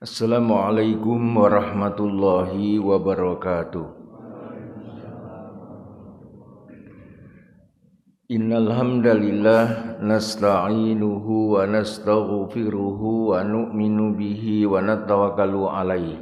Assalamualaikum warahmatullahi wabarakatuh. Innal hamdalillah nasta'inuhu wa nastaghfiruhu wa nu'minu bihi wa natawakkalu alaihi.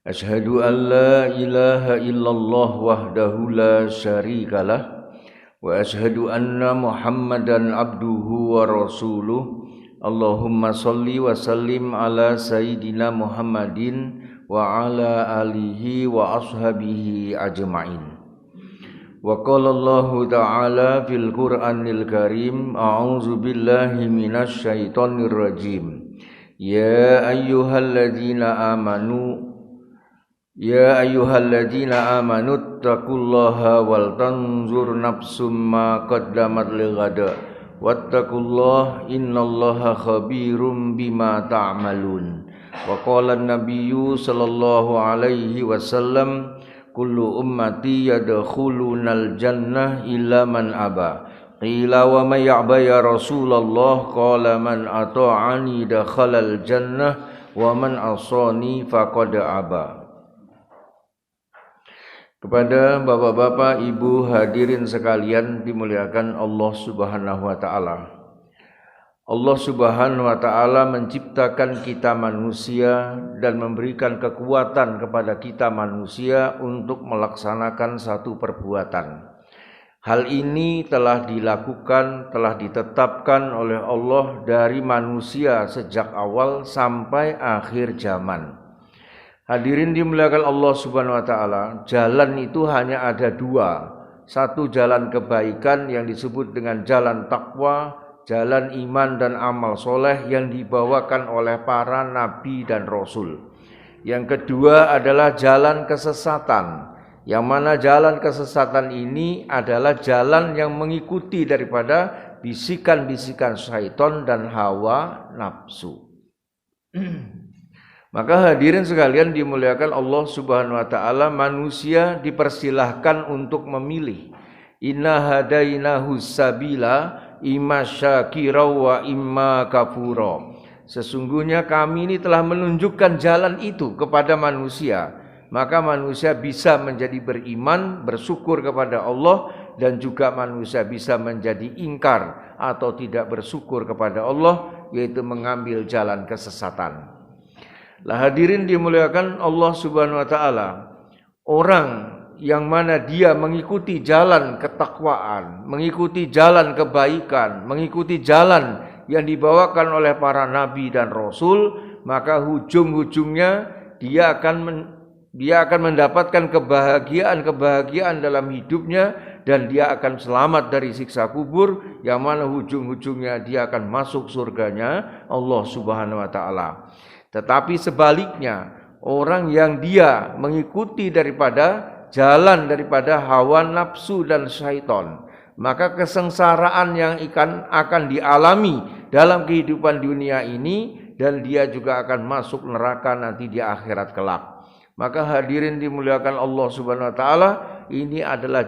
Asyhadu an la ilaha illallah wahdahu la syarikalah wa asyhadu anna Muhammadan abduhu wa rasuluh. Allahumma salli wa sallim ala sayyidina Muhammadin wa ala alihi wa ashabihi ajma'in. Wa qala Allahu ta'ala fil Qur'anil Karim, a'udzu billahi minasy syaithanir rajim. Ya ayyuhalladzina amanu taqullaha wal tanzur nafsum ma qaddamat lighada. Wattaqullah innallaha khabirum bima ta'malun. Wa qala an-nabiyyu sallallahu alaihi wasallam, kullu ummati yadkhulunal jannah illa man aba. Qila wa may ya'ba ya Rasulullah? Qala man ata'ani dakhalal jannah wa man asani faqad aba. Kepada bapak-bapak, ibu, hadirin sekalian dimuliakan Allah Subhanahu wa taala. Allah Subhanahu wa taala menciptakan kita manusia dan memberikan kekuatan kepada kita manusia untuk melaksanakan satu perbuatan. Hal ini telah dilakukan, telah ditetapkan oleh Allah dari manusia sejak awal sampai akhir zaman. Hadirin dimuliakan Allah Subhanahu wa taala, jalan itu hanya ada dua. Satu jalan kebaikan yang disebut dengan jalan takwa, jalan iman dan amal soleh yang dibawakan oleh para nabi dan rasul. Yang kedua adalah jalan kesesatan, yang mana jalan kesesatan ini adalah jalan yang mengikuti daripada bisikan-bisikan syaitan dan hawa nafsu. Maka hadirin sekalian dimuliakan Allah Subhanahu wa taala, manusia dipersilahkan untuk memilih. Inna hadainahu sabila imma syakira wa imma kafura. Sesungguhnya kami ini telah menunjukkan jalan itu kepada manusia. Maka manusia bisa menjadi beriman, bersyukur kepada Allah, dan juga manusia bisa menjadi ingkar atau tidak bersyukur kepada Allah, yaitu mengambil jalan kesesatan. Lah hadirin dimuliakan Allah Subhanahu wa taala, orang yang mana dia mengikuti jalan ketakwaan, mengikuti jalan kebaikan, mengikuti jalan yang dibawakan oleh para nabi dan rasul, maka ujung-ujungnya dia akan mendapatkan kebahagiaan dalam hidupnya, dan dia akan selamat dari siksa kubur, yang mana ujung-ujungnya dia akan masuk surganya Allah Subhanahu wa taala. Tetapi sebaliknya, orang yang dia mengikuti jalan daripada hawa nafsu dan syaitan, maka kesengsaraan yang akan dialami dalam kehidupan dunia ini, dan dia juga akan masuk neraka nanti di akhirat kelak. Maka hadirin dimuliakan Allah Subhanahu wa taala, ini adalah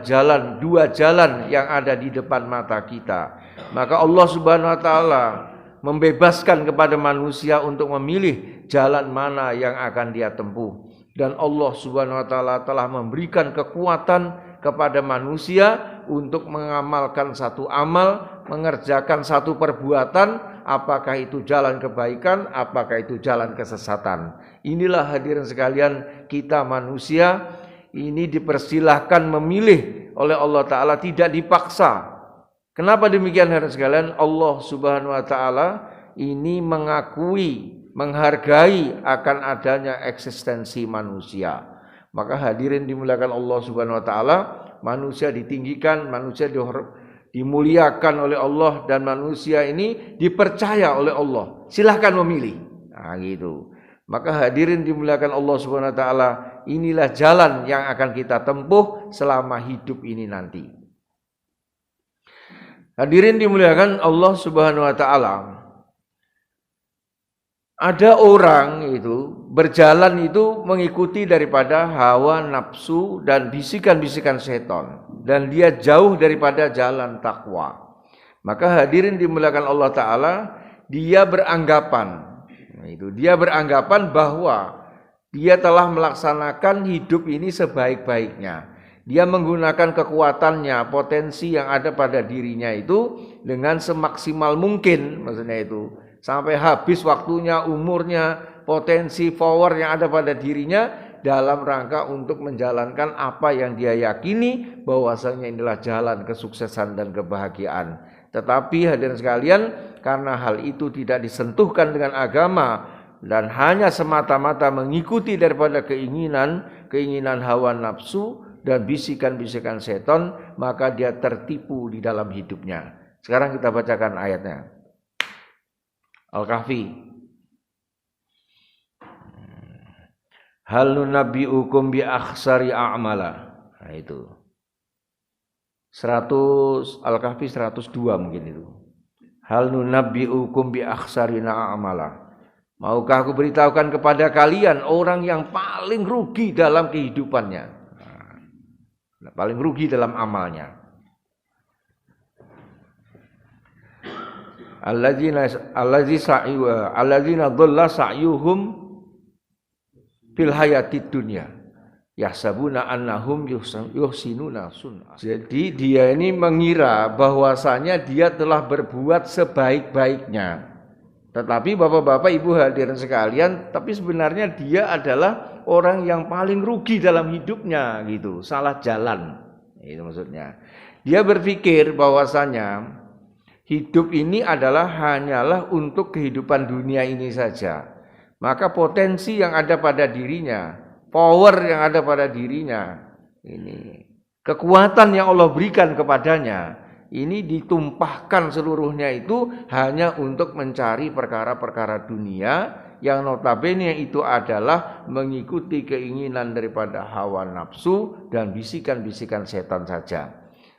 dua jalan yang ada di depan mata kita. Maka Allah Subhanahu wa taala membebaskan kepada manusia untuk memilih jalan mana yang akan dia tempuh. Dan Allah Subhanahu wa taala telah memberikan kekuatan kepada manusia untuk mengamalkan satu amal, mengerjakan satu perbuatan, apakah itu jalan kebaikan, apakah itu jalan kesesatan. Inilah hadirin sekalian, kita manusia ini dipersilahkan memilih oleh Allah taala, tidak dipaksa. Kenapa demikian hadirin sekalian? Allah Subhanahu wa taala ini menghargai akan adanya eksistensi manusia. Maka hadirin dimuliakan Allah Subhanahu wa taala, manusia ditinggikan, manusia dimuliakan oleh Allah, dan manusia ini dipercaya oleh Allah. Silahkan memilih. Nah, gitu. Maka hadirin dimuliakan Allah Subhanahu wa taala, inilah jalan yang akan kita tempuh selama hidup ini nanti. Hadirin dimuliakan Allah Subhanahu wa taala, ada orang itu berjalan itu mengikuti daripada hawa nafsu dan bisikan-bisikan setan, dan dia jauh daripada jalan takwa. Maka hadirin dimuliakan Allah taala, dia beranggapan, Itu dia beranggapan bahwa dia telah melaksanakan hidup ini sebaik-baiknya. Dia menggunakan kekuatannya, potensi yang ada pada dirinya itu dengan semaksimal mungkin, maksudnya itu. Sampai habis waktunya, umurnya, potensi power yang ada pada dirinya dalam rangka untuk menjalankan apa yang dia yakini bahwasanya inilah jalan kesuksesan dan kebahagiaan. Tetapi hadirin sekalian, karena hal itu tidak disentuhkan dengan agama dan hanya semata-mata mengikuti daripada keinginan hawa nafsu dan bisikan-bisikan setan, maka dia tertipu di dalam hidupnya. Sekarang kita bacakan ayatnya. Al-Kahfi. Hal nunabbi'ukum bi akhsari a'mala. Nah itu. 100 Al-Kahfi 102 mungkin itu. Hal nunabbi'ukum bi akhsarina a'mala. Maukah aku beritahukan kepada kalian orang yang paling rugi dalam kehidupannya. Nah, paling rugi dalam amalnya. Alladzina dhalla sa'yuhum fil hayatid dunya yahsabuna annahum yuhsinuna sun'a. Jadi dia ini mengira bahwasanya dia telah berbuat sebaik-baiknya. Tetapi Bapak-bapak, Ibu hadirin sekalian, tapi sebenarnya dia adalah orang yang paling rugi dalam hidupnya gitu, salah jalan. Itu maksudnya. Dia berpikir bahwasanya hidup ini hanyalah untuk kehidupan dunia ini saja. Maka potensi yang ada pada dirinya, power yang ada pada dirinya, ini kekuatan yang Allah berikan kepadanya, ini ditumpahkan seluruhnya itu hanya untuk mencari perkara-perkara dunia yang notabene itu adalah mengikuti keinginan daripada hawa nafsu dan bisikan-bisikan setan saja.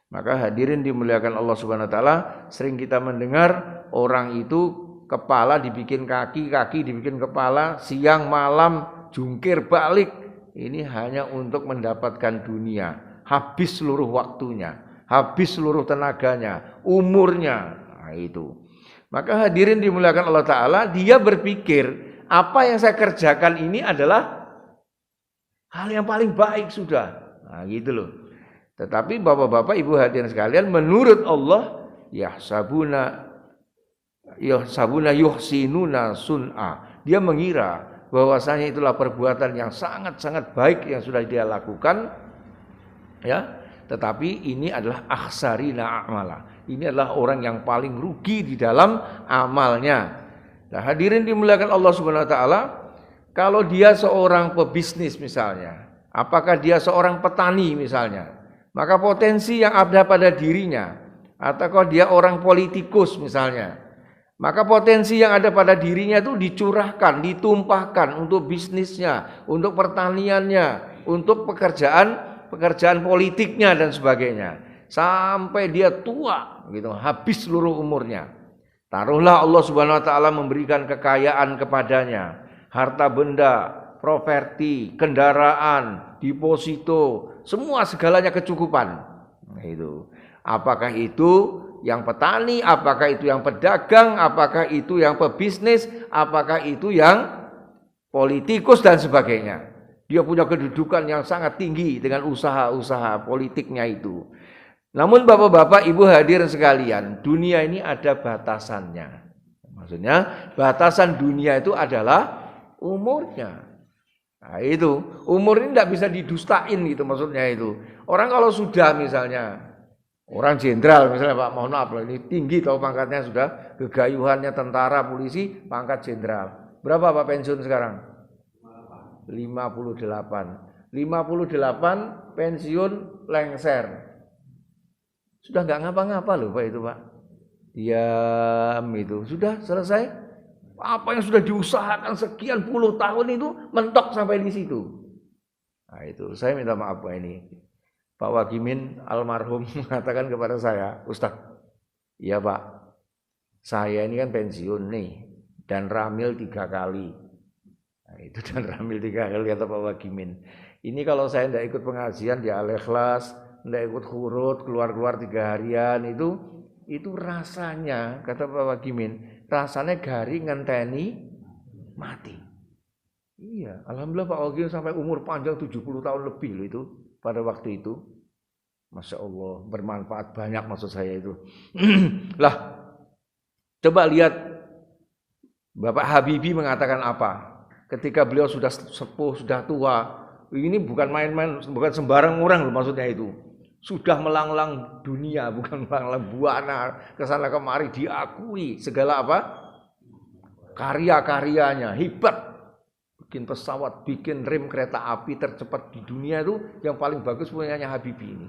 Maka hadirin dimuliakan Allah Subhanahu wa taala, sering kita mendengar orang itu kepala dibikin kaki, kaki dibikin kepala, siang malam jungkir balik. Ini hanya untuk mendapatkan dunia. Habis seluruh waktunya, habis seluruh tenaganya, umurnya. Nah, itu. Maka hadirin dimuliakan Allah Ta'ala, dia berpikir apa yang saya kerjakan ini adalah hal yang paling baik sudah. Nah gitu loh. Tetapi bapak-bapak, ibu hadirin sekalian, menurut Allah, yahsabuna yuhsinuna sun'a. Dia mengira bahwasanya itulah perbuatan yang sangat-sangat baik yang sudah dia lakukan, ya. Tetapi ini adalah akhsarina a'mala. Ini adalah orang yang paling rugi di dalam amalnya. Nah, hadirin dimuliakan Allah Subhanahu wa taala, kalau dia seorang pebisnis misalnya, apakah dia seorang petani misalnya, maka potensi yang ada pada dirinya, ataukah dia orang politikus misalnya, maka potensi yang ada pada dirinya itu dicurahkan, ditumpahkan untuk bisnisnya, untuk pertaniannya, untuk pekerjaan politiknya dan sebagainya, sampai dia tua gitu, habis seluruh umurnya. Taruhlah Allah Subhanahu wa taala memberikan kekayaan kepadanya, harta benda, properti, kendaraan, deposito, semua segalanya kecukupan. Nah, itu. Apakah itu yang petani, apakah itu yang pedagang, apakah itu yang pebisnis, apakah itu yang politikus dan sebagainya. Dia punya kedudukan yang sangat tinggi dengan usaha-usaha politiknya itu. Namun bapak-bapak, ibu hadirin sekalian, dunia ini ada batasannya. Maksudnya batasan dunia itu adalah umurnya. Nah itu, umur ini tidak bisa didustain gitu maksudnya itu. Orang kalau sudah misalnya, orang jenderal misalnya, Pak, mohon maaf loh, ini tinggi tahu pangkatnya, sudah kegayuhannya tentara, polisi, pangkat jenderal. Berapa Pak pensiun sekarang? 58. 58 pensiun lengser. Sudah nggak ngapa-ngapa loh Pak itu Pak. Diam itu. Sudah selesai. Apa yang sudah diusahakan sekian puluh tahun itu mentok sampai di situ. Nah itu. Saya minta maaf Pak ini. Pak Wagimin almarhum mengatakan kepada saya, Ustaz, iya Pak, saya ini kan pensiun nih. Dan ramil 3 kali. Nah itu dan ramil 3 kali kata Pak Wagimin. Ini kalau saya tidak ikut pengajian di Al-Ikhlas, tidak ikut khurut, keluar-keluar 3 harian itu rasanya, kata Pak Wagimin, rasanya garing ngenteni mati. Iya, alhamdulillah Pak Ogi sampai umur panjang 70 tahun lebih loh itu pada waktu itu. Masya Allah, bermanfaat banyak maksud saya itu. Lah, coba lihat Bapak Habibie mengatakan apa? Ketika beliau sudah sepuh, sudah tua, ini bukan main-main, bukan sembarang orang loh maksudnya itu. Sudah melanglang dunia, bukan melanglang buana, kesana kemari diakui segala apa? Karya-karyanya, hebat. Bikin pesawat, bikin rem kereta api tercepat di dunia itu yang paling bagus punyanya Habibie ini.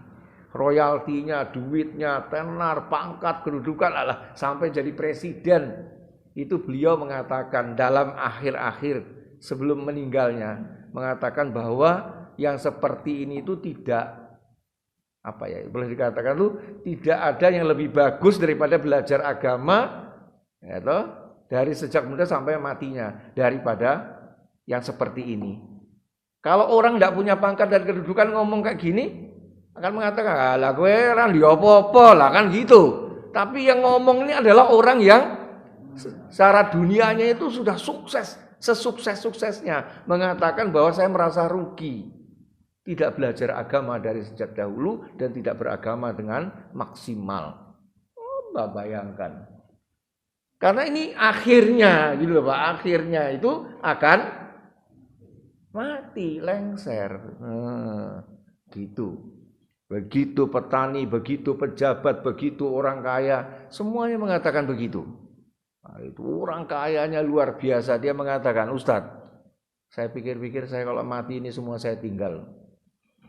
Royaltinya, duitnya, tenar, pangkat, kedudukan, alah, sampai jadi presiden. Itu beliau mengatakan dalam akhir-akhir sebelum meninggalnya, mengatakan bahwa yang seperti ini itu tidak, apa ya, boleh dikatakan itu tidak ada yang lebih bagus daripada belajar agama, ya toh, dari sejak muda sampai matinya, daripada yang seperti ini. Kalau orang tidak punya pangkat dan kedudukan ngomong kayak gini, akan mengatakan, lah gue kan diopo-opo lah kan gitu. Tapi yang ngomong ini adalah orang yang secara dunianya itu sudah sukses, sesukses-suksesnya, mengatakan bahwa saya merasa rugi tidak belajar agama dari sejak dahulu dan tidak beragama dengan maksimal. Oh, bayangkan. Karena ini akhirnya gitu loh Pak, akhirnya itu akan mati, lengser. Gitu. Begitu petani, begitu pejabat, begitu orang kaya, semuanya mengatakan begitu. Nah, itu orang kayanya luar biasa, dia mengatakan, Ustadz, saya pikir-pikir saya kalau mati ini semua saya tinggal.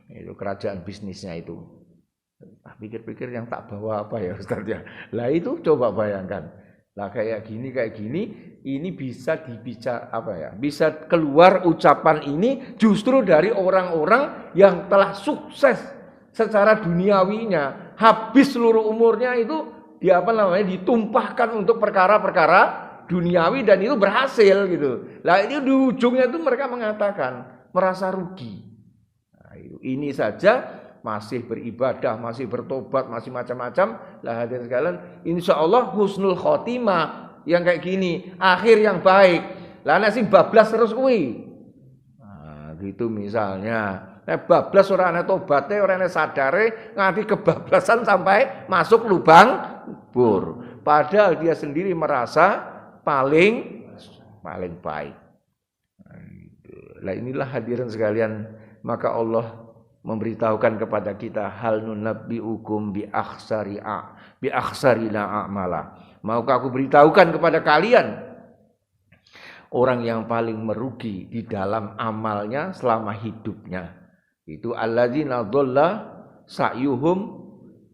Itu kerajaan bisnisnya itu. Pikir-pikir yang tak bawa apa ya Ustadz ya. Lah itu coba bayangkan. Lah kayak gini, ini bisa dibicara apa ya? Bisa keluar ucapan ini justru dari orang-orang yang telah sukses secara duniawinya, habis seluruh umurnya itu ditumpahkan untuk perkara-perkara duniawi dan itu berhasil gitu. Lah ini di ujungnya itu mereka mengatakan merasa rugi. Nah, ini saja masih beribadah, masih bertobat, masih macam-macam. Lah hadirin sekalian, insya Allah husnul khotimah yang kayak gini, akhir yang baik. Lah nasi bablas terus kuwi. Nah, gitu misalnya. Bablas ora ana tobaté, ora ana sadare, nganti kebablasan sampai masuk lubang bur. Padahal dia sendiri merasa paling baik. Nah, inilah hadirin sekalian, maka Allah memberitahukan kepada kita hal nunabbiukum bi akhsarina a'mala. Maukah aku beritahukan kepada kalian orang yang paling merugi di dalam amalnya selama hidupnya. Itu alladzina dhalla sa'yuhum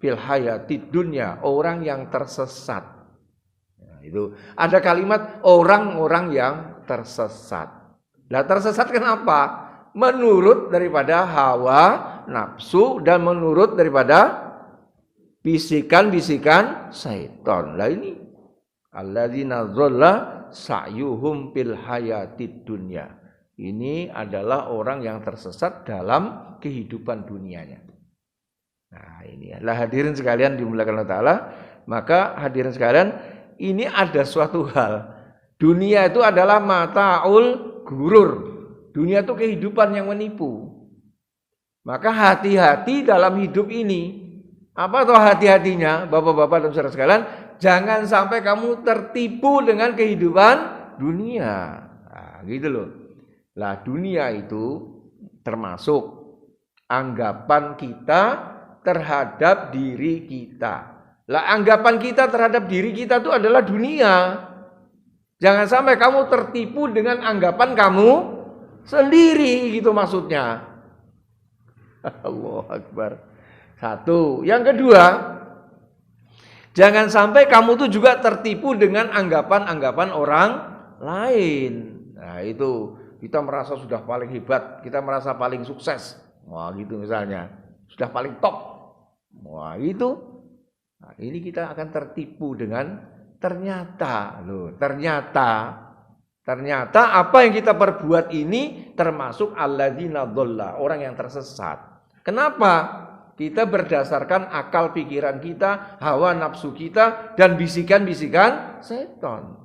fil hayatid dunya, orang yang tersesat. Nah, itu ada kalimat orang-orang yang tersesat. Lah tersesat kenapa? Menurut daripada hawa nafsu dan menurut daripada bisikan-bisikan syaitan. Lah ini alladzina dhalla sa'yuhum fil hayatid dunya. Ini adalah orang yang tersesat dalam kehidupan dunianya. Nah, ini adalah hadirin sekalian dimuliakan Allah Ta'ala. Maka hadirin sekalian, ini ada suatu hal. Dunia itu adalah mata'ul gurur. Dunia itu kehidupan yang menipu. Maka hati-hati dalam hidup ini. Apa tuh hati-hatinya, bapak-bapak dan saudara sekalian? Jangan sampai kamu tertipu dengan kehidupan dunia. Nah, gitu loh. Lah dunia itu termasuk anggapan kita terhadap diri kita. Lah anggapan kita terhadap diri kita itu adalah dunia. Jangan sampai kamu tertipu dengan anggapan kamu sendiri gitu maksudnya. Allahu Akbar. Satu. Yang kedua, jangan sampai kamu tuh juga tertipu dengan anggapan-anggapan orang lain. Nah, itu kita merasa sudah paling hebat, kita merasa paling sukses. Wah, gitu misalnya. Sudah paling top. Wah, itu. Nah, ini kita akan tertipu dengan ternyata apa yang kita perbuat ini termasuk alladzina dhalla, orang yang tersesat. Kenapa? Kita berdasarkan akal pikiran kita, hawa nafsu kita dan bisikan-bisikan setan.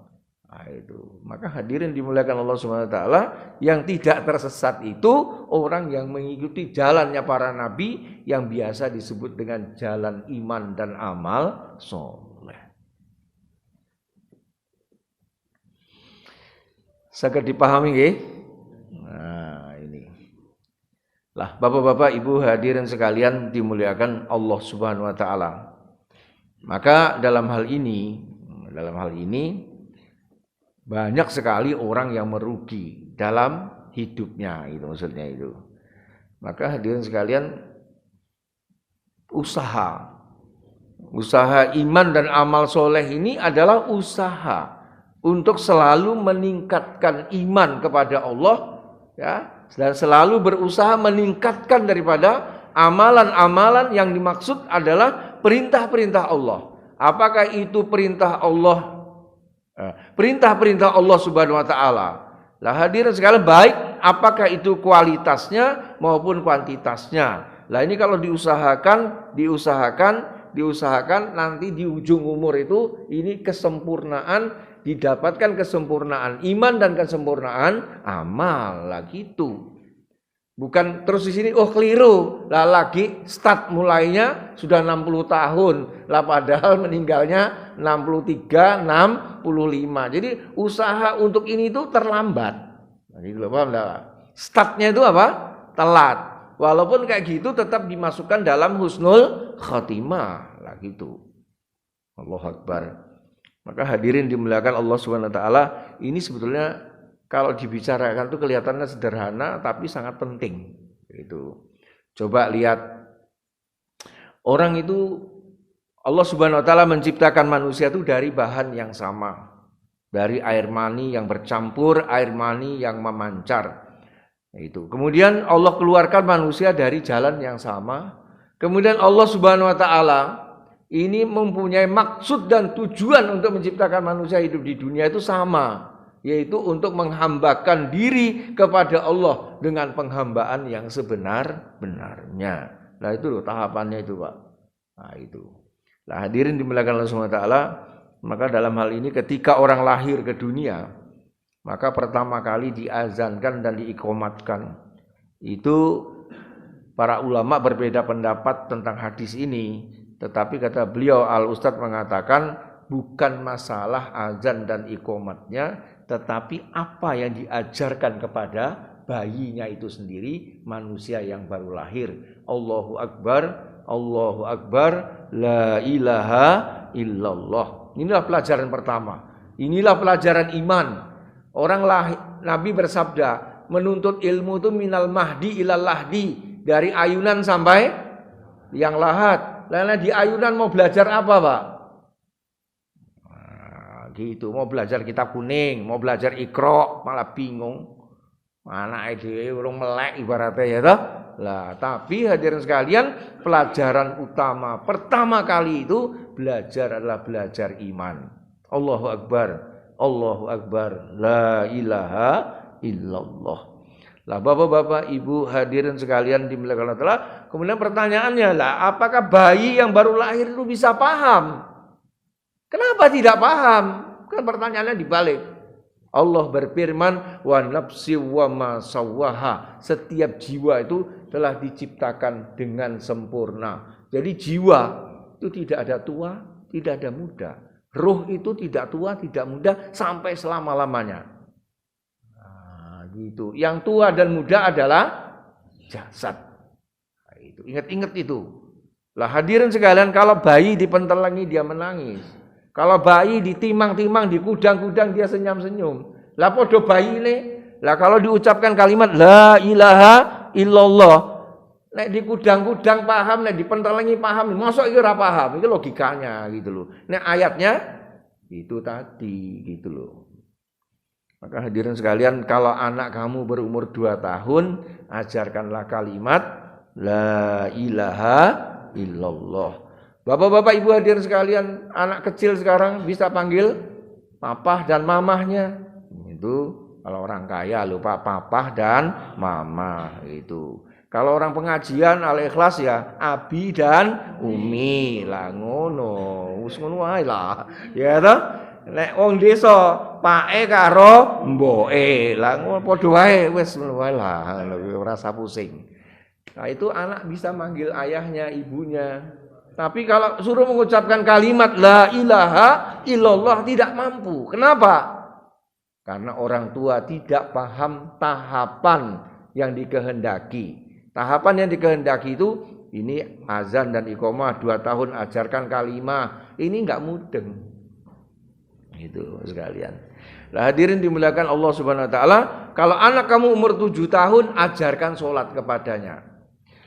Nah, itu. Maka hadirin dimuliakan Allah Subhanahu wa taala, yang tidak tersesat itu orang yang mengikuti jalannya para nabi yang biasa disebut dengan jalan iman dan amal soleh. Saged dipahami nggih? Nah, ini. Lah, Bapak-bapak, Ibu hadirin sekalian dimuliakan Allah Subhanahu wa taala. Maka dalam hal ini banyak sekali orang yang merugi dalam hidupnya, itu maksudnya itu. Maka hadirin sekalian, usaha iman dan amal soleh ini adalah usaha untuk selalu meningkatkan iman kepada Allah, ya, dan selalu berusaha meningkatkan daripada amalan-amalan yang dimaksud adalah perintah-perintah Allah. Apakah itu perintah Allah? Perintah-perintah Allah Subhanahu wa taala. Lah hadirin sekalian, baik apakah itu kualitasnya maupun kuantitasnya. Lah ini kalau diusahakan nanti di ujung umur itu ini kesempurnaan, didapatkan kesempurnaan iman dan kesempurnaan amal lah gitu. Bukan terus di sini keliru. Lah lagi start mulainya sudah 60 tahun. Lah padahal meninggalnya 63, 65. Jadi usaha untuk ini itu terlambat. Nah, gitu loh, paham enggak? Startnya itu apa? Telat. Walaupun kayak gitu tetap dimasukkan dalam husnul khotimah. Lah gitu. Allahu Akbar. Maka hadirin dimuliakan Allah Subhanahu wa taala, ini sebetulnya kalau dibicarakan itu kelihatannya sederhana tapi sangat penting. Itu. Coba lihat, orang itu Allah Subhanahu wa taala menciptakan manusia itu dari bahan yang sama. Dari air mani yang bercampur, air mani yang memancar. Itu. Kemudian Allah keluarkan manusia dari jalan yang sama. Kemudian Allah Subhanahu wa taala ini mempunyai maksud dan tujuan untuk menciptakan manusia hidup di dunia itu sama, yaitu untuk menghambakan diri kepada Allah dengan penghambaan yang sebenar-benarnya. Nah itu loh tahapannya itu, Pak. Nah itu. Nah hadirin dimuliakan Allah Subhanahu wa taala, maka dalam hal ini ketika orang lahir ke dunia, maka pertama kali diazankan dan diiqomatkan. Itu para ulama berbeda pendapat tentang hadis ini, tetapi kata beliau Al-Ustadz mengatakan bukan masalah azan dan iqomatnya, tetapi apa yang diajarkan kepada bayinya itu sendiri, manusia yang baru lahir. Allahu Akbar, Allahu Akbar, la ilaha illallah. Inilah pelajaran pertama. Inilah pelajaran iman. Orang Nabi bersabda, menuntut ilmu itu minal mahdi ilal lahdi, dari ayunan sampai yang lahat. Lalu di ayunan mau belajar apa, Pak? Gitu, mau belajar kitab kuning, mau belajar Iqra, malah bingung. Anake dhewe urung melek ibaratnya ya toh. Lah, tapi hadirin sekalian, pelajaran utama pertama kali itu belajar adalah belajar iman. Allahu Akbar, Allahu Akbar, la ilaha illallah. Lah Bapak-bapak, Ibu hadirin sekalian dimuliakan Allah Ta'ala, kemudian pertanyaannya lah, apakah bayi yang baru lahir itu bisa paham? Kenapa tidak paham? Kan pertanyaannya dibalik. Allah berfirman, wa nafsi wa ma sawwaha. Setiap jiwa itu telah diciptakan dengan sempurna. Jadi jiwa itu tidak ada tua, tidak ada muda. Ruh itu tidak tua, tidak muda sampai selama-lamanya. Nah, gitu. Yang tua dan muda adalah jasad. Nah, itu ingat-ingat itu. Lah hadirin sekalian, kalau bayi dipentelangi dia menangis. Kalau bayi ditimang-timang, dikudang-kudang dia senyum-senyum. Lah podo bayi ini, lah kalau diucapkan kalimat la ilaha illallah, nek dikudang-kudang paham, nek dipentelangi paham, masuk iki ora paham. Itu logikanya gitu loh. Nek ayatnya itu tadi gitu loh. Maka hadirin sekalian, kalau anak kamu berumur 2 tahun, ajarkanlah kalimat la ilaha illallah. Bapak-bapak, Ibu hadirin sekalian, anak kecil sekarang bisa panggil papah dan mamahnya. Itu kalau orang kaya lupa papah dan mama itu. Kalau orang pengajian Al-Ikhlas ya abi dan umi lah ngono. Wis ngono wae lah. Ya toh? Nek wong desa bapake karo mboke. Lah padha wae wis ngono wae lah, ora usah pusing. Nah, itu anak bisa manggil ayahnya, ibunya. Tapi kalau suruh mengucapkan kalimat la ilaha illallah tidak mampu. Kenapa? Karena orang tua tidak paham tahapan yang dikehendaki. Tahapan yang dikehendaki itu ini azan dan iqomah 2 tahun ajarkan kalimah. Ini enggak mudeng. Itu sekalian. Lah hadirin dimuliakan Allah Subhanahu wa taala, kalau anak kamu umur 7 tahun ajarkan salat kepadanya.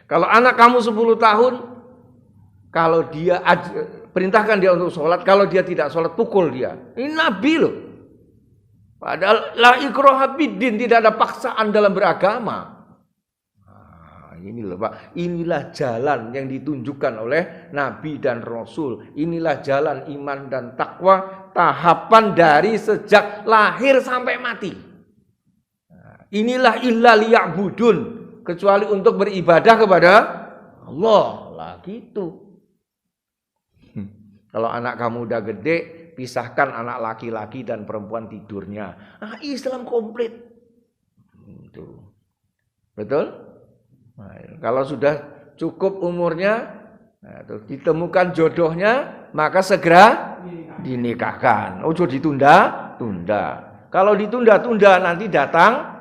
Kalau anak kamu 10 tahun, kalau dia perintahkan dia untuk sholat, kalau dia tidak sholat pukul dia. Ini Nabi loh. Padahal la ikraha fiddin, tidak ada paksaan dalam beragama. Nah, ini loh Pak, inilah jalan yang ditunjukkan oleh Nabi dan Rasul. Inilah jalan iman dan takwa, tahapan dari sejak lahir sampai mati. Nah, inilah illa liya'budun, kecuali untuk beribadah kepada Allah. Lah gitu. Kalau anak kamu udah gede, pisahkan anak laki-laki dan perempuan tidurnya. Islam komplit. Itu. Betul? Nah, kalau sudah cukup umurnya, ditemukan jodohnya, maka segera dinikahkan. Ojo ditunda-tunda. Kalau ditunda-tunda nanti datang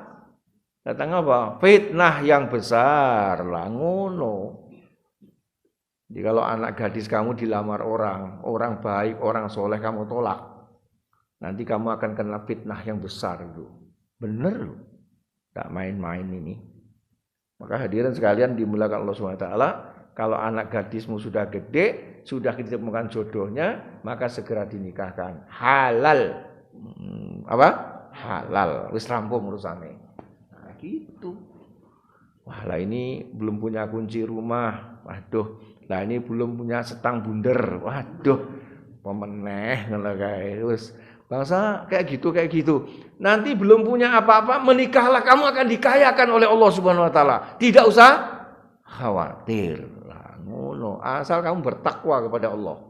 apa? Fitnah yang besar lah ngono. Jadi kalau anak gadis kamu dilamar orang baik, orang soleh kamu tolak, nanti kamu akan kena fitnah yang besar itu. Bener loh, tak main-main ini. Maka hadirin sekalian dimuliakan Allah SWT, kalau anak gadismu sudah gede, sudah ditemukan jodohnya, maka segera dinikahkan. Halal. Apa? Halal. Wis rampung urusannya. Nah gitu. Wah lah ini belum punya kunci rumah. Waduh. Lah ini belum punya setang bunder. Waduh, pemeneh ngono kae. Wis bangsa kayak gitu. Nanti belum punya apa-apa, menikahlah, kamu akan dikayakan oleh Allah Subhanahu wa taala. Tidak usah khawatir. Lah ngono, asal kamu bertakwa kepada Allah.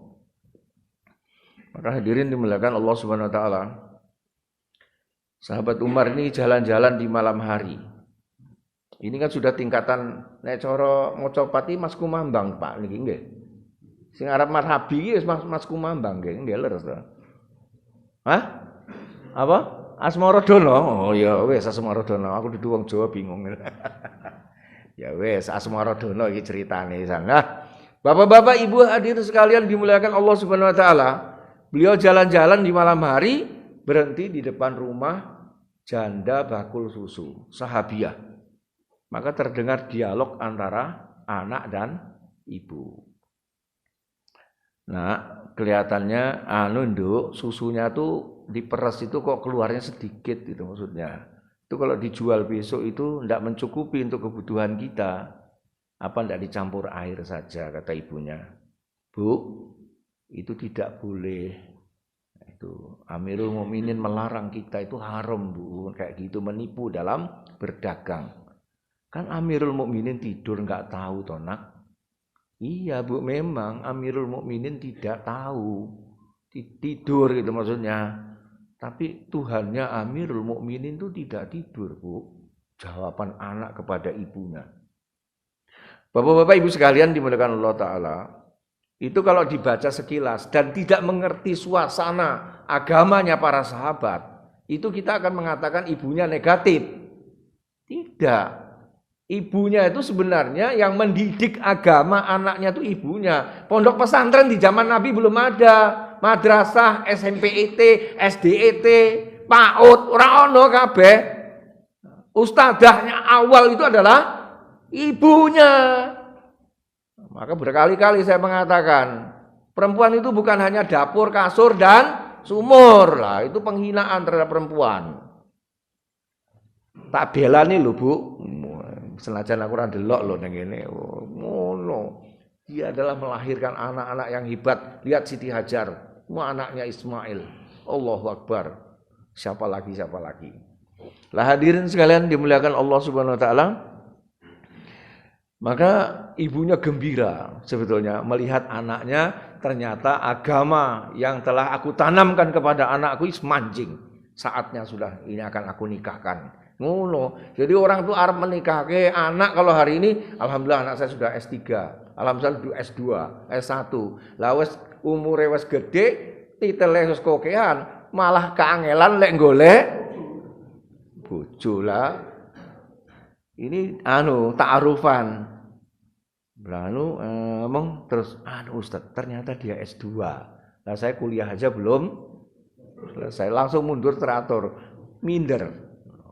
Maka hadirin dimuliakan Allah Subhanahu wa taala. Sahabat Umar ini jalan-jalan di malam hari. Ini kan sudah tingkatan nek cara maca pati Mas Kumambang Pak niki nggih. Sing arep marhabi iki Mas Kumambang nggih leres to. Hah? Apa? Asmaradana. Oh ya wis Asmaradana. Aku dudu wong Jawa bingung. Ya wis Asmaradana iki ceritane sana. Bapak-bapak, Ibu hadirin sekalian dimuliakan Allah Subhanahu wa taala. Beliau jalan-jalan di malam hari, berhenti di depan rumah janda bakul susu, sahabiah. Maka terdengar dialog antara anak dan ibu. Nah, kelihatannya nduk, susunya tuh diperes itu kok keluarnya sedikit itu maksudnya. Itu kalau dijual besok itu tidak mencukupi untuk kebutuhan kita. Apa tidak dicampur air saja kata ibunya. Bu, itu tidak boleh. Itu Amirul Mukminin melarang kita, itu haram Bu, kayak gitu menipu dalam berdagang. Kan Amirul Mukminin tidur enggak tahu toh nak. Iya Bu, memang Amirul Mukminin tidak tahu. Tidur gitu maksudnya. Tapi Tuhannya Amirul Mukminin itu tidak tidur Bu. Jawaban anak kepada ibunya. Bapak-bapak Ibu sekalian dimuliakan Allah Ta'ala. Itu kalau dibaca sekilas dan tidak mengerti suasana agamanya para sahabat, itu kita akan mengatakan ibunya negatif. Tidak. Ibunya itu sebenarnya yang mendidik agama anaknya itu ibunya. Pondok pesantren di zaman Nabi belum ada. Madrasah, SMPET, SDET, PAUD, ora ono kabeh. Ustadzahnya awal itu adalah ibunya. Maka berkali-kali saya mengatakan, perempuan itu bukan hanya dapur, kasur, dan sumur. Lah, itu penghinaan terhadap perempuan. Tak belani lho Bu. Senajan aku ora ndelok lho ning kene. Ngono. Dia adalah melahirkan anak-anak yang hebat. Lihat Siti Hajar, anaknya Ismail. Allahu Akbar. Siapa lagi? Lah hadirin sekalian dimuliakan Allah Subhanahu wa taala. Maka ibunya gembira sebetulnya melihat anaknya ternyata agama yang telah aku tanamkan kepada anakku mancing. saatnya sudah ini akan aku nikahkan. Ngono. Jadi orang tuh arep menikahke anak kalau hari ini alhamdulillah anak saya sudah S3, alhamdulillah S2, S1. Lah wis umure wis gedhe, titele wis kokean, malah kangelan lek golek bojo lah. Ini ta'arufan. Lalu ngomong terus, Ustaz, ternyata dia S2. Nah saya kuliah aja belum selesai, langsung mundur teratur, minder.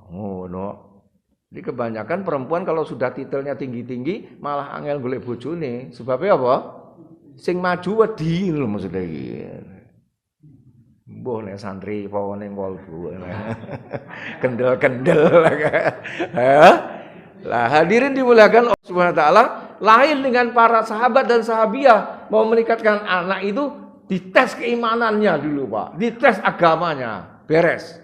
Oh no. Jadi kebanyakan perempuan kalau sudah titelnya tinggi-tinggi malah angel golek bojone. Sebabnya apa? Sing maju wedi lho maksudnya iki. Mbah nek santri pawone wolbu. Kendel-kendel. Lah hadirin dimuliakan Allah Subhanahu wa taala, lain dengan para sahabat dan sahabiah mau menikahkan anak itu dites keimanannya dulu, Pak. Dites agamanya, beres.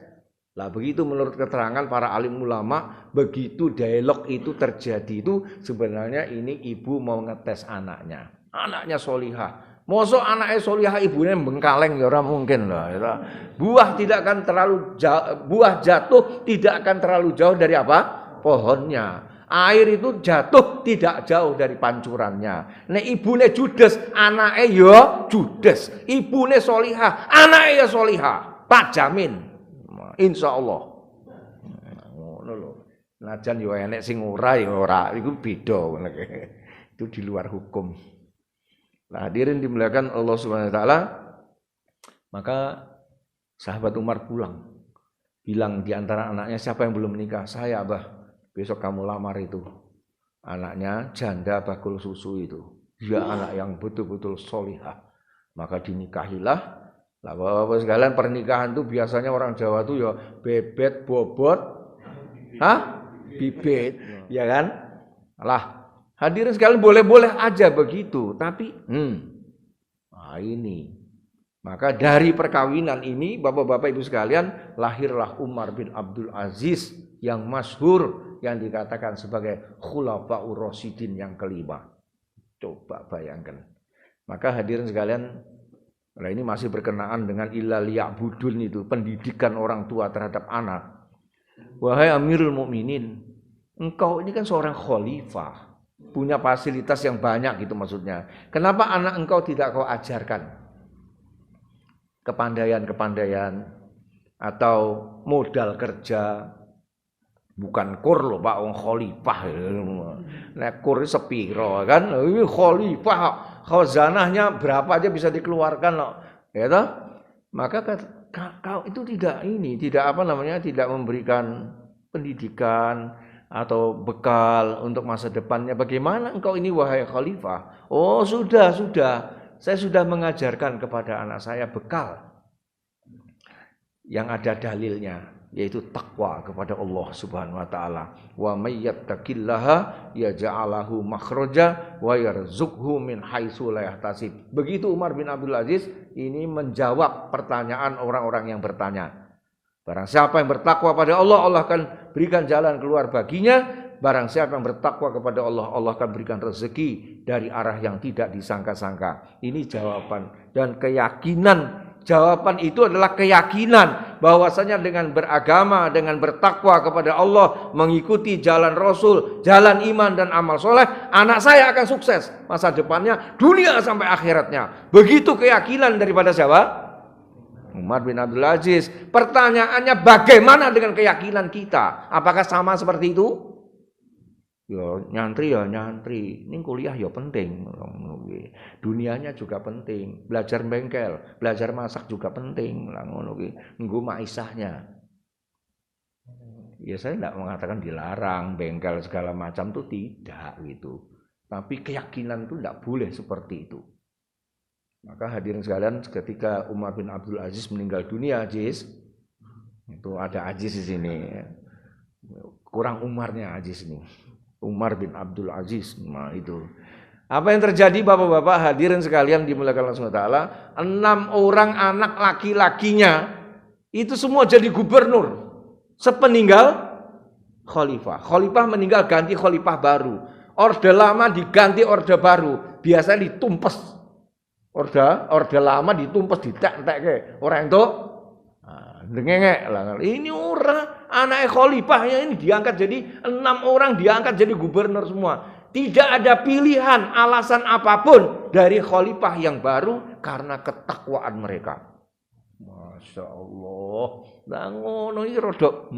Lah begitu menurut keterangan para alim ulama, begitu dialog itu terjadi itu sebenarnya ini ibu mau ngetes anaknya. Anaknya solihah. Mosok anaknya solihah ibunya bengkaleng ya ora mungkin lah. Ya. Buah jatuh tidak akan terlalu jauh dari apa? Pohonnya. Air itu jatuh tidak jauh dari pancurannya. Nek ibune judes, anake ya judes. Ibune solihah, anake ya solihah. Tak jamin. Insyaallah. Ngono lho. Najan yo enek sing ora ya ora, iku beda. Itu di luar hukum. Nah, hadirin dimuliakan Allah Subhanahu wa taala. Maka sahabat Umar pulang. Bilang di antara anaknya, siapa yang belum menikah? Saya, Abah. Besok kamu lamar itu. Anaknya janda bakul susu itu. Dia anak yang betul-betul solihah. Maka dinikahilah. Lah Bapak sekalian, pernikahan itu biasanya orang Jawa itu ya bebet, bobot, bibit, ya kan? Lah, hadirin sekalian boleh-boleh aja begitu, tapi ini. Maka dari perkawinan ini Bapak-bapak Ibu sekalian, lahirlah Umar bin Abdul Aziz yang masyhur, yang dikatakan sebagai Khulafaur Rasyidin yang kelima. Coba bayangkan. Maka hadirin sekalian, nah ini masih berkenaan dengan illal ya'budun itu, pendidikan orang tua terhadap anak. Wahai Amirul Mukminin, engkau ini kan seorang khalifah, punya fasilitas yang banyak gitu maksudnya. Kenapa anak engkau tidak kau ajarkan kepandaian-kepandaian atau modal kerja? Bukan kur loh Pak, wong khalifah. Nek kur sepiro kan? Ini khalifah, khazanahnya berapa aja bisa dikeluarkan loh. Ya toh? Maka kau itu tidak memberikan pendidikan atau bekal untuk masa depannya. Bagaimana engkau ini wahai khalifah? Oh, sudah. Saya sudah mengajarkan kepada anak saya bekal yang ada dalilnya, yaitu takwa kepada Allah Subhanahu wa taala. Wa may yattaqillaha yaj'alahu makhraja wa yarzuqhu min haitsu la yahtasib. Begitu Umar bin Abdul Aziz ini menjawab pertanyaan orang-orang yang bertanya. Barang siapa yang bertakwa pada Allah, Allah akan berikan jalan keluar baginya. Barang siapa yang bertakwa kepada Allah, Allah akan berikan rezeki dari arah yang tidak disangka-sangka. Ini jawaban dan keyakinan. Jawaban itu adalah keyakinan bahwasanya dengan beragama, dengan bertakwa kepada Allah, mengikuti jalan Rasul, jalan iman dan amal soleh, anak saya akan sukses masa depannya, dunia sampai akhiratnya. Begitu keyakinan daripada siapa? Umar bin Abdul Aziz. Pertanyaannya, bagaimana dengan keyakinan kita? Apakah sama seperti itu? Ya nyantri. Ini kuliah ya penting. Dunianya juga penting. Belajar bengkel, belajar masak juga penting. Lah ngono ki, nggo maisahnya. Ya saya tidak mengatakan dilarang bengkel segala macam itu tidak gitu. Tapi keyakinan itu tidak boleh seperti itu. Maka hadirin sekalian, ketika Umar bin Abdul Aziz meninggal dunia, Aziz, itu ada Aziz di sini. Kurang Umarnya Aziz ini. Umar bin Abdul Aziz. Nah itu. Apa yang terjadi Bapak-bapak hadirin sekalian dimuliakan Allah Subhanahu wa taala? 6 orang anak laki-lakinya itu semua jadi gubernur. Sepeninggal khalifah. Khalifah meninggal ganti khalifah baru. Orde lama diganti orde baru. Biasanya ditumpes. Orde lama ditumpes ditek-tek ke. Orang itu Dengengek lah. Ini orang anak khalifahnya ini diangkat jadi 6 orang diangkat jadi gubernur semua. Tidak ada pilihan alasan apapun dari khalifah yang baru karena ketakwaan mereka. Masya Allah. Lah ngono iki rodok.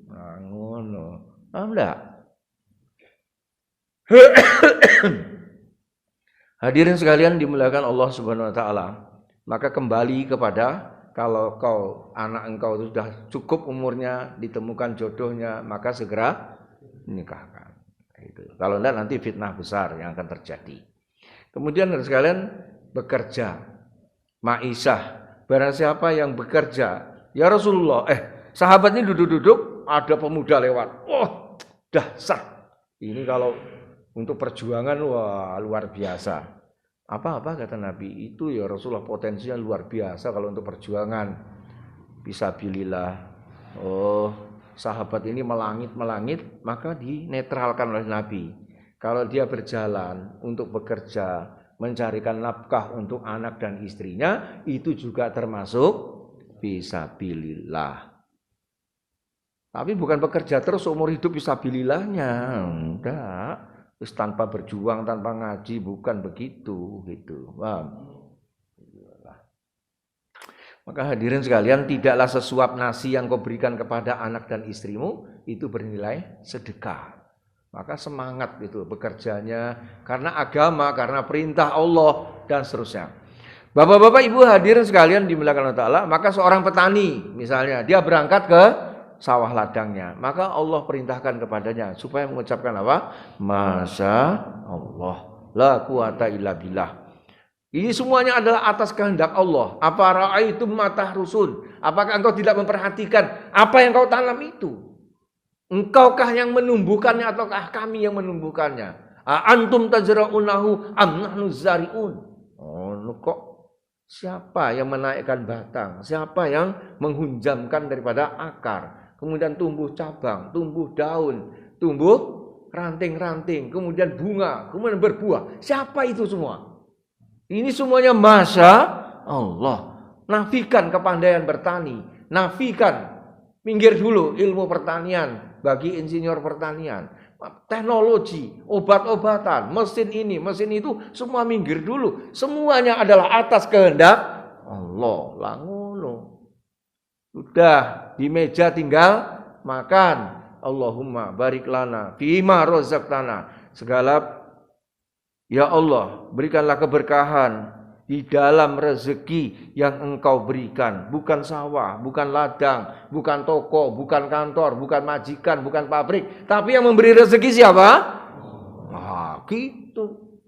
Lah ngono. Paham enggak? Hadirin sekalian dimuliakan Allah Subhanahu wa taala. Maka kembali kepada kalau anak engkau itu sudah cukup umurnya, ditemukan jodohnya, maka segera nikahkan. Itu. Kalau tidak nanti fitnah besar yang akan terjadi. Kemudian sekalian bekerja, maisah. Barang siapa yang bekerja, ya Rasulullah, sahabat ini duduk-duduk, ada pemuda lewat. Oh, dahsyat. Ini kalau untuk perjuangan wah luar biasa. Apa kata Nabi itu ya Rasulullah potensinya luar biasa kalau untuk perjuangan. Fisabilillah. Oh, sahabat ini melangit maka dinetralkan oleh Nabi. Kalau dia berjalan untuk bekerja, mencarikan nafkah untuk anak dan istrinya, itu juga termasuk fisabilillah. Tapi bukan bekerja terus umur hidup fisabilillahnya, enggak. Terus tanpa berjuang, tanpa ngaji, bukan begitu, gitu. Paham? Maka hadirin sekalian, tidaklah sesuap nasi yang kau berikan kepada anak dan istrimu itu bernilai sedekah. Maka semangat itu bekerjanya karena agama, karena perintah Allah dan seterusnya. Bapak-bapak, ibu hadirin sekalian dimuliakan Allah Ta'ala, maka seorang petani misalnya dia berangkat ke sawah ladangnya, maka Allah perintahkan kepadanya supaya mengucapkan apa? Masya Allah, la quwata illa billah. Ini semuanya adalah atas kehendak Allah. Apa ra'aitum matah rusun? Apakah engkau tidak memperhatikan apa yang kau tanam itu? Engkaukah yang menumbuhkannya ataukah kami yang menumbuhkannya? Antum tajra'unahu am nahnu zari'un? Oh, kok siapa yang menaikkan batang? Siapa yang menghunjamkan daripada akar? Kemudian tumbuh cabang, tumbuh daun, tumbuh ranting-ranting, kemudian bunga, kemudian berbuah. Siapa itu semua? Ini semuanya Masya Allah. Nafikan kepandaian bertani, nafikan, minggir dulu ilmu pertanian bagi insinyur pertanian. Teknologi, obat-obatan, mesin ini, mesin itu, semua minggir dulu. Semuanya adalah atas kehendak Allah. Langono. Sudah di meja tinggal makan. Allahumma barik lana fima razaqtana. Segala ya Allah, berikanlah keberkahan di dalam rezeki yang Engkau berikan. Bukan sawah, bukan ladang, bukan toko, bukan kantor, bukan majikan, bukan pabrik, tapi yang memberi rezeki siapa? Nah, gitu.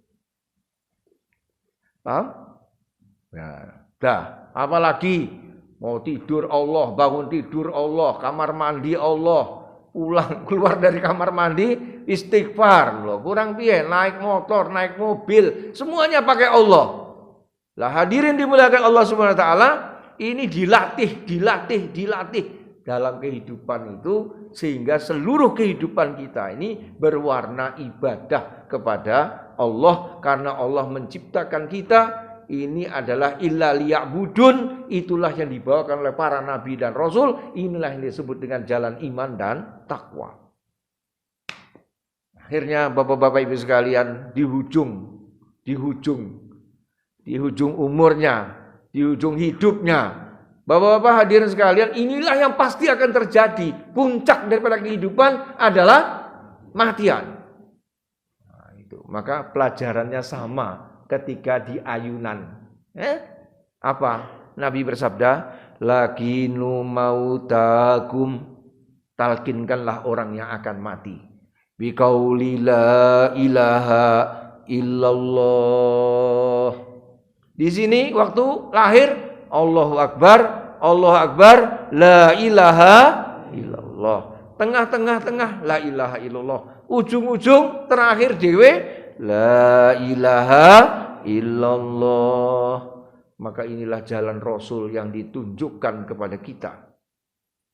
Paham? Ya, dah, apalagi mau tidur Allah, bangun tidur Allah, kamar mandi Allah, pulang keluar dari kamar mandi istighfar loh. Kurang piye, naik motor, naik mobil, semuanya pakai Allah. Lah hadirin dimuliakan Allah Subhanahu wa taala, ini dilatih dalam kehidupan itu sehingga seluruh kehidupan kita ini berwarna ibadah kepada Allah karena Allah menciptakan kita. Ini adalah illa liya'budun, itulah yang dibawakan oleh para nabi dan rasul. Inilah yang disebut dengan jalan iman dan takwa. Akhirnya bapak-bapak ibu sekalian di hujung umurnya, di ujung hidupnya, bapak-bapak hadirin sekalian, inilah yang pasti akan terjadi. Puncak daripada kehidupan adalah matian. Nah, itu. Maka pelajarannya sama ketika di ayunan. Apa? Nabi bersabda, lakinu mautakum, talkinkanlah orang yang akan mati. Biqauli la ilaha illallah. Di sini waktu lahir Allahu Akbar, la ilaha illallah. Tengah la ilaha illallah. Ujung-ujung terakhir dewe la ilaha illallah. Maka inilah jalan Rasul yang ditunjukkan kepada kita.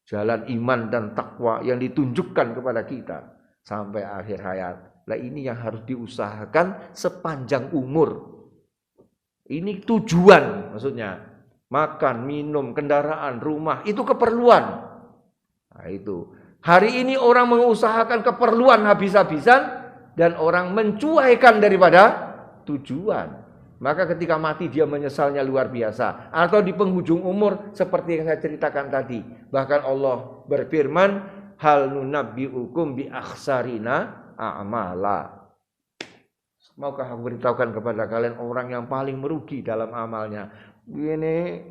Jalan iman dan takwa yang ditunjukkan kepada kita sampai akhir hayat. Lah ini yang harus diusahakan sepanjang umur. Ini tujuan maksudnya. Makan, minum, kendaraan, rumah, itu keperluan. Nah, itu. Hari ini orang mengusahakan keperluan habis-habisan dan orang mencuaikan daripada tujuan. Maka ketika mati dia menyesalnya luar biasa. Atau di penghujung umur seperti yang saya ceritakan tadi. Bahkan Allah berfirman, hal nunabbi'ukum bi akhsarina a'mala. Maukah aku beritahukan kepada kalian orang yang paling merugi dalam amalnya? Ini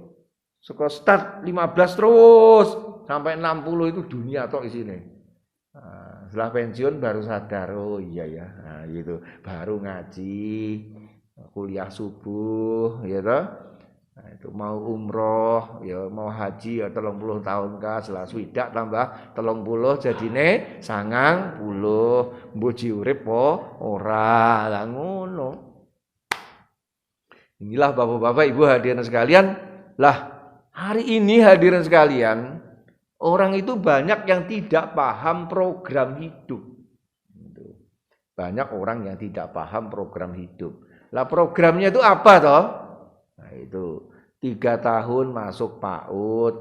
start 15 terus sampai 60 itu dunia tok isine. Nah, setelah pensiun baru sadar, oh iya ya, nah, gitu. Baru ngaji, kuliah subuh, ya toh. Nah, itu mau umroh, ya mau haji ya 30 tahun kah, setelah swidak tambah 30 jadine 90, mboji urip po ora, lah ngono. Inilah Bapak-bapak, Ibu hadirin sekalian, lah hari ini hadirin sekalian, orang itu banyak yang tidak paham program hidup. Banyak orang yang tidak paham program hidup. Lah programnya itu apa toh? Nah, itu 3 tahun masuk PAUD.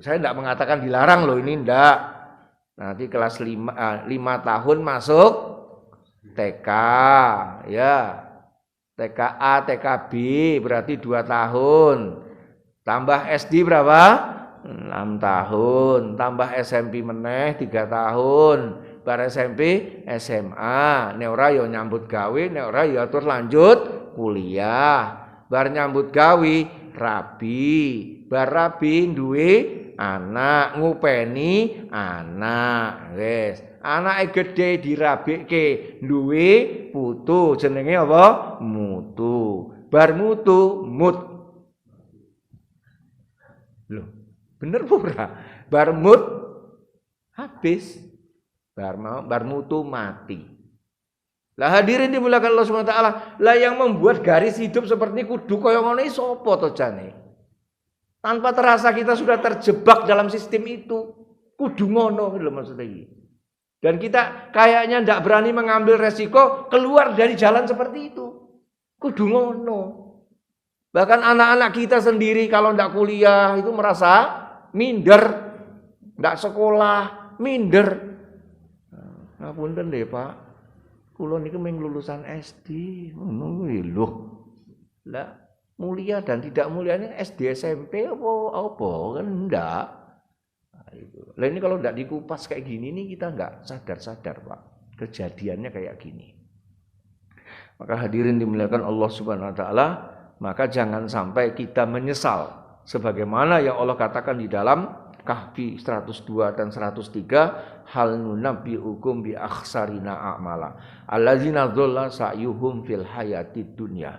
Saya tidak mengatakan dilarang loh, ini enggak. Nanti kelas 5 tahun masuk TK, ya. TKA, TKB berarti 2 tahun. Tambah SD berapa? 6 tahun. Tambah SMP meneh 3 tahun. Bar SMP, SMA. Nek ora ya nyambut gawe, nek ora ya terus lanjut kuliah. Bar nyambut gawe rabi, bar rabi duwe anak, ngupeni anak. Wis, anake gedhe dirabikke, duwe putu, jenenge apa? Mutu. Bar mutu mut. Loh, bener ora? Bar mut habis. Bar mutu mati. Lah hadirin dimuliakan Allah Subhanahu wa taala, lah yang membuat garis hidup seperti kudu kaya ngono iki sapa to jane? Tanpa terasa kita sudah terjebak dalam sistem itu. Kudu ngono lho maksudnya iki. Dan kita kayaknya ndak berani mengambil resiko keluar dari jalan seperti itu. Kudu ngono. Bahkan anak-anak kita sendiri kalau ndak kuliah itu merasa minder, ndak sekolah, minder. Ngapunten deh Pak, kula niku mung lulusan SD, ngono lho. Lah mulia dan tidak mulianya SD SMP apa kan enggak. Nah, itu. Lah ini kalau enggak dikupas kayak gini nih kita enggak sadar-sadar Pak. Kejadiannya kayak gini. Maka hadirin dimuliakan Allah Subhanahu wa taala, maka jangan sampai kita menyesal sebagaimana yang Allah katakan di dalam Kahfi 102 dan 103, hal nunabbi'ukum bi akhsarina a'mala allazina dhalla sa'yuhum fil hayatid dunya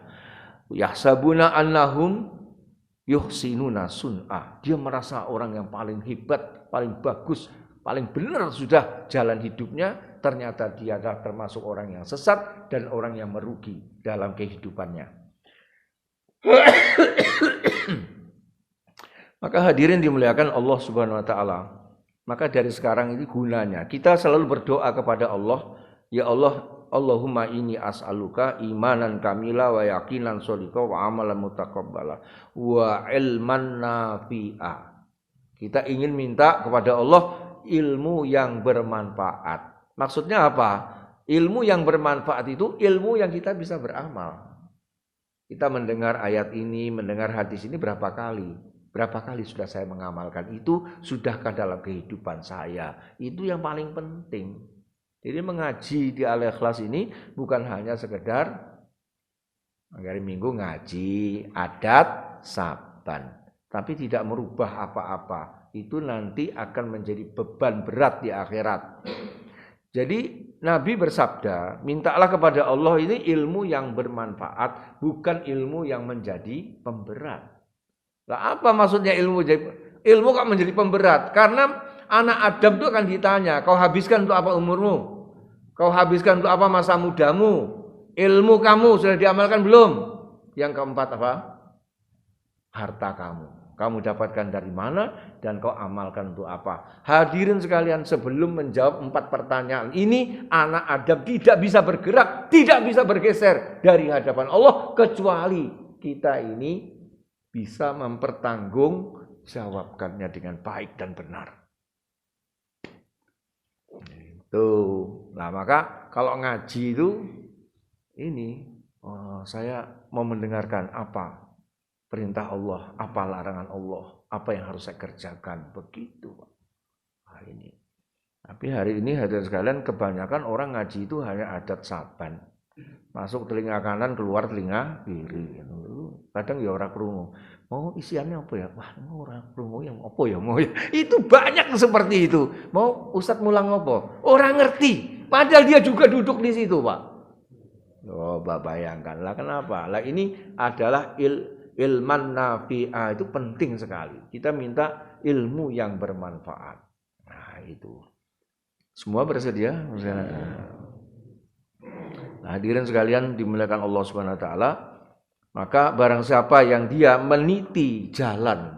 yahsabuna annahum yuhsinuna sun'a. Dia merasa orang yang paling hebat, paling bagus, paling benar sudah jalan hidupnya, ternyata dia adalah termasuk orang yang sesat dan orang yang merugi dalam kehidupannya. Maka hadirin dimuliakan Allah Subhanahu wa taala. Maka dari sekarang ini gunanya kita selalu berdoa kepada Allah, ya Allah, Allahumma inni as'aluka imanan kamila wa yaqinan shadiqa wa amalan mutaqabbala wa ilman nafi'a. Kita ingin minta kepada Allah ilmu yang bermanfaat. Maksudnya apa? Ilmu yang bermanfaat itu ilmu yang kita bisa beramal. Kita mendengar ayat ini, mendengar hadis ini berapa kali? Berapa kali sudah saya mengamalkan itu? Sudahkah dalam kehidupan saya? Itu yang paling penting. Jadi mengaji di Al-Ikhlas ini bukan hanya sekedar hari Minggu ngaji, adat, saban. Tapi tidak merubah apa-apa. Itu nanti akan menjadi beban berat di akhirat. Jadi Nabi bersabda, mintalah kepada Allah ini ilmu yang bermanfaat, bukan ilmu yang menjadi pemberat. Lah apa maksudnya ilmu kok menjadi pemberat? Karena anak Adam itu akan ditanya, kau habiskan untuk apa umurmu? Kau habiskan untuk apa masa mudamu? Ilmu kamu sudah diamalkan belum? Yang keempat apa? Harta kamu. Kamu dapatkan dari mana dan kau amalkan untuk apa? Hadirin sekalian, sebelum menjawab 4 pertanyaan ini, anak Adam tidak bisa bergerak, tidak bisa bergeser dari hadapan Allah kecuali kita ini bisa mempertanggungjawabkannya dengan baik dan benar. Itu. Nah, maka kalau ngaji itu ini saya mau mendengarkan apa perintah Allah, apa larangan Allah, apa yang harus saya kerjakan, begitu. Nah, ini. Tapi hari ini hadirin sekalian kebanyakan orang ngaji itu hanya adat saban. Masuk telinga kanan, keluar telinga kiri. Kadang ya orang krungu. Mau isiannya apa ya? Wah, orang krungu yang apa ya mau ya. Itu banyak seperti itu. Mau Ustadz mulang apa? Orang ngerti. Padahal dia juga duduk di situ, Pak. Oh, bayangkanlah kenapa? Lah ini adalah ilman nafi'ah, itu penting sekali. Kita minta ilmu yang bermanfaat. Nah, itu. Semua bersedia? Nah, hadirin sekalian dimuliakan Allah Subhanahu wa taala, maka barang siapa yang dia meniti jalan,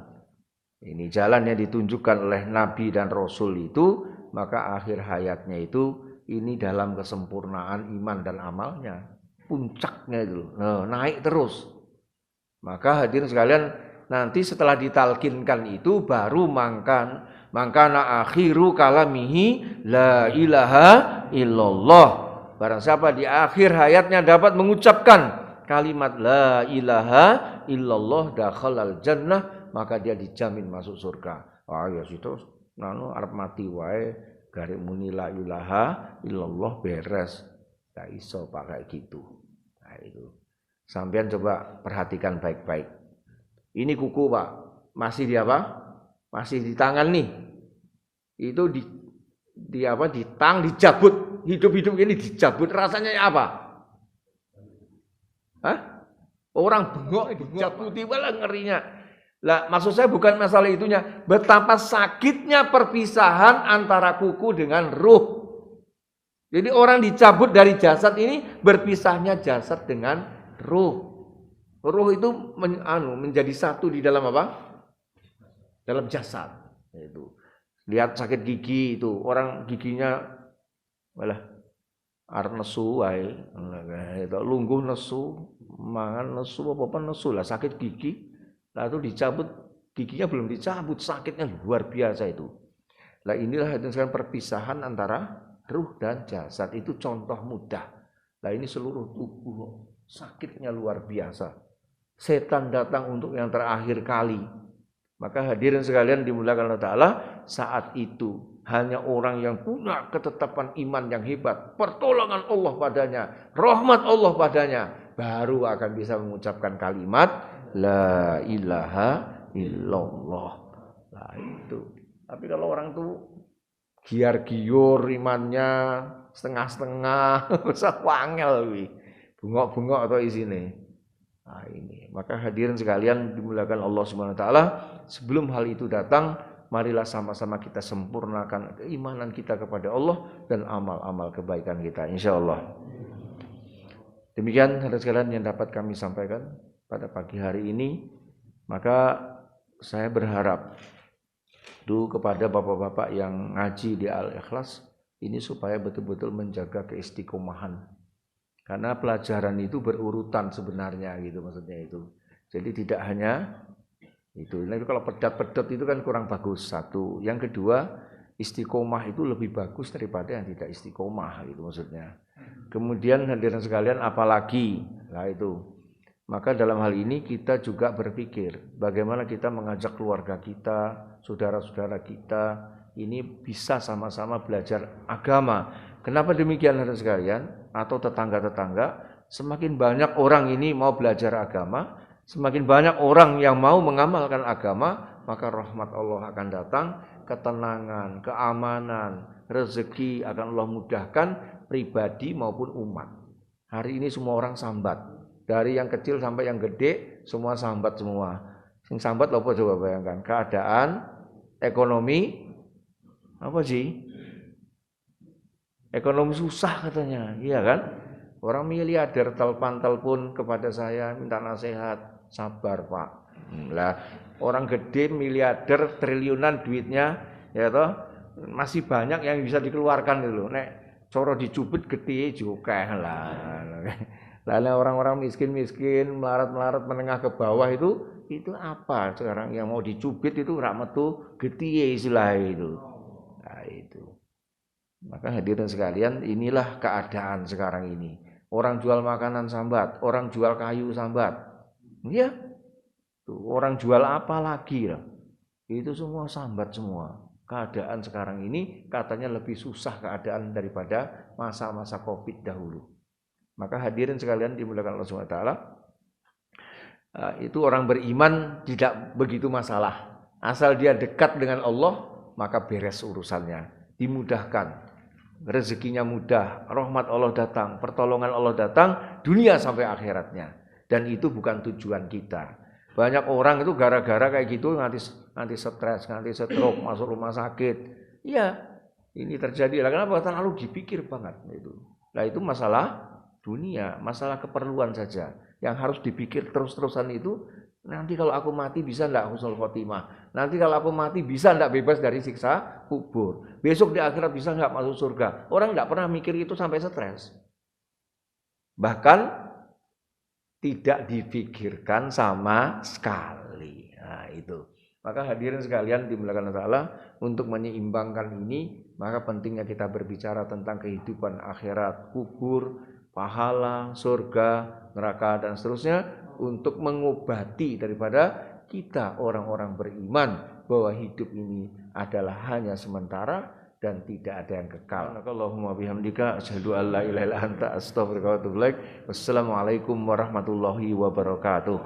ini jalan yang ditunjukkan oleh Nabi dan Rasul itu, maka akhir hayatnya itu ini dalam kesempurnaan iman dan amalnya, puncaknya itu naik terus. Maka hadirin sekalian, nanti setelah ditalkinkan itu baru mangkana akhiru kalamihi la ilaha illallah. Barang siapa di akhir hayatnya dapat mengucapkan kalimat la ilaha illallah dakhalal jannah, maka dia dijamin masuk surga. Ya situ arep mati wae garek muni la ilaha illallah beres. Enggak iso Pak kayak gitu. Nah itu. Sampean coba perhatikan baik-baik. Ini kuku Pak, masih di apa? Masih di tangan nih. Itu dijabut. Hidup-hidup ini dijabut, rasanya apa? Hah? Orang bengok dijabuti, malah ngerinya. Lah, maksud saya bukan masalah itunya, betapa sakitnya perpisahan antara kuku dengan ruh. Jadi orang dicabut dari jasad ini, berpisahnya jasad dengan ruh. Ruh itu menjadi satu di dalam apa? Dalam jasad. Itu. Lihat sakit gigi itu, orang giginya malah arep nesu wae, lungguh nesu, mangan nesu, apa-apa nesu lah, sakit gigi. Lalu dicabut, giginya belum dicabut, sakitnya luar biasa itu. Nah inilah perpisahan antara ruh dan jasad, itu contoh mudah. Nah ini seluruh tubuh sakitnya luar biasa. Setan datang untuk yang terakhir kali. Maka hadirin sekalian dimuliakan Allah Ta'ala, saat itu hanya orang yang punya ketetapan iman yang hebat, pertolongan Allah padanya, rahmat Allah padanya, baru akan bisa mengucapkan kalimat la ilaha illallah. Nah itu. Tapi kalau orang tuh giar-giur imannya setengah-setengah, usah wangel wi. Bungok-bungok atau isine. Nah ini, maka hadirin sekalian dimuliakan Allah Subhanahu wa taala, sebelum hal itu datang, marilah sama-sama kita sempurnakan keimanan kita kepada Allah dan amal-amal kebaikan kita insyaallah. Demikian hadirin sekalian yang dapat kami sampaikan pada pagi hari ini. Maka saya berharap kepada bapak-bapak yang ngaji di Al-Ikhlas ini supaya betul-betul menjaga keistiqomahan. Karena pelajaran itu berurutan sebenarnya gitu maksudnya itu. Jadi tidak hanya itu. Nah, kalau pedat-pedat itu kan kurang bagus satu. Yang kedua, istiqomah itu lebih bagus daripada yang tidak istiqomah gitu maksudnya. Kemudian hadirin sekalian apalagi lah itu. Maka dalam hal ini kita juga berpikir bagaimana kita mengajak keluarga kita, saudara-saudara kita ini bisa sama-sama belajar agama. Kenapa demikian hadirin sekalian? Atau tetangga-tetangga, semakin banyak orang ini mau belajar agama, semakin banyak orang yang mau mengamalkan agama, maka rahmat Allah akan datang, ketenangan, keamanan, rezeki akan Allah mudahkan pribadi maupun umat. Hari ini semua orang sambat, dari yang kecil sampai yang gede, semua sambat semua. Sing sambat apa coba bayangkan, keadaan ekonomi apa sih? Ekonomi susah katanya, iya kan? Orang miliarder telepon kepada saya minta nasihat, sabar Pak. Lah orang gede miliarder triliunan duitnya, ya toh masih banyak yang bisa dikeluarkan dulu. Nek coro dicubit gede juga lah. Lalu orang-orang miskin-miskin, melarat-melarat menengah ke bawah itu apa sekarang yang mau dicubit itu rak metu getiye istilah itu. Nah, itu. Maka hadirin sekalian, inilah keadaan sekarang ini. Orang jual makanan sambat, orang jual kayu sambat. Ya. Tuh, orang jual apa lagi lah. Itu semua sambat semua. Keadaan sekarang ini katanya lebih susah keadaan daripada masa-masa Covid dahulu. Maka hadirin sekalian dimuliakan Allah SWT, itu orang beriman tidak begitu masalah. Asal dia dekat dengan Allah, maka beres urusannya. Dimudahkan, rezekinya mudah, rahmat Allah datang, pertolongan Allah datang, dunia sampai akhiratnya. Dan itu bukan tujuan kita. Banyak orang itu gara-gara kayak gitu nanti stres, nanti stroke, masuk rumah sakit. Iya, ini terjadi. Kenapa? Terlalu dipikir banget itu. Nah, itu masalah dunia, masalah keperluan saja. Yang harus dipikir terus-terusan itu, nanti kalau aku mati bisa enggak husnul khotimah? Nanti kalau aku mati bisa enggak bebas dari siksa kubur? Besok di akhirat bisa enggak masuk surga? Orang enggak pernah mikir itu sampai stres. Bahkan tidak dipikirkan sama sekali. Nah, itu. Maka hadirin sekalian dimuliakan Allah, untuk menyeimbangkan ini, maka pentingnya kita berbicara tentang kehidupan akhirat, kubur, pahala, surga, neraka dan seterusnya, untuk mengobati daripada kita orang-orang beriman bahwa hidup ini adalah hanya sementara dan tidak ada yang kekal. Allahumma bihamdika asyhadu an la ilaha illa anta astaghfiruka wa atubu ilaik. Wassalamualaikum warahmatullahi wabarakatuh.